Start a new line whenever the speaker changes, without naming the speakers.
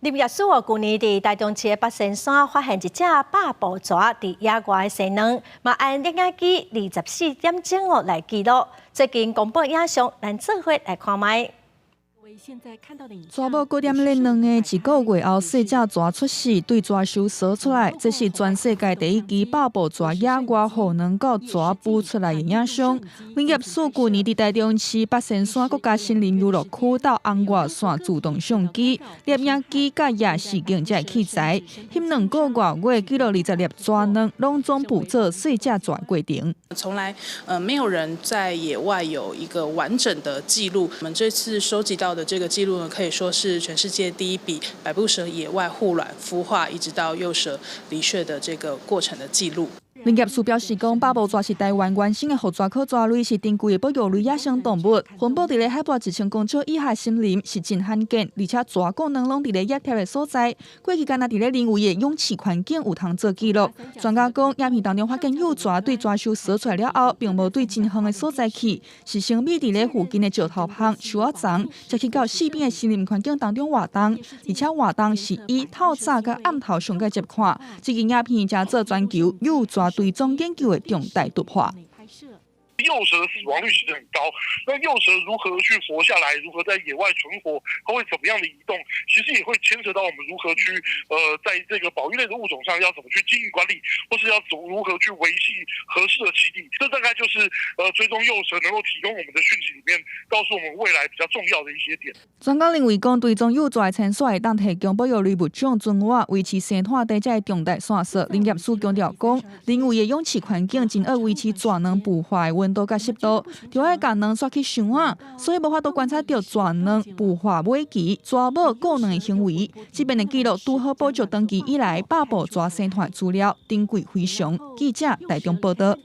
林业署去年伫台中市的北山山发现一只百步蛇伫野外的生卵，嘛按摄影机24点钟来记录。最近公布影像，咱做伙来看卖。
蛇母9点0两个1个月后，细只蛇出世，对蛇收缩出来。这是全世界第一支百步蛇野外互能够蛇孵出来的影像。林业署去年伫台中市北山山国家森林娱乐区到红外线自动相机、摄影机甲夜视镜这器材，翕2个月记录20粒蛇卵，拢总捕捉细只蛇的过程。
从来没有人在野外有一个完整的记录。我们这次收集到的这个记录呢，可以说是全世界第一笔百步蛇野外护卵、孵化一直到幼蛇离穴的这个过程的记录。
林业署表示，讲百步蛇是台湾原生的护蛇科蛇类，是珍贵的保育类野生动物，分布伫咧海拔1000公尺以下森林，是真罕见，而且蛇个能拢伫咧野贴的所在。过去敢若伫咧林位的氧气环境有通做记录。专家讲，影片当中发现幼蛇对蛇受缩出来了后，并无对真远的所在去，是生米伫咧附近的石头旁、树仔丛，才去到四边的森林环境当中活动，而且活动是以透早甲暗头上个接看。这个影片正做全球幼蛇 对踪研究的重大突破。
幼蛇的死亡率其实很高，那幼蛇如何去活下来，如何在野外存活，它会怎么样的移动，其实也会牵扯到我们如何去在这个保育类的物种上要怎么去经营管理，或是要如何去维系合适的栖地。这大概就是追踪幼蛇能够提供我们的讯息里面，告诉我们未来比较重要的一些点。
专家认为讲，追踪幼蛇的参数会当提供保育类物种存活、维持生态底这重大线索。林业署强调讲，林位的氧气环境真要维持蛇卵孵化的温度甲湿度，就要将卵刷去上晚，所以无法度观察到蛇卵孵化尾期、蛇母个卵的行为。这边的记录拄好捕捉长期以来百步蛇生态资料，珍贵非常。记者台中报道。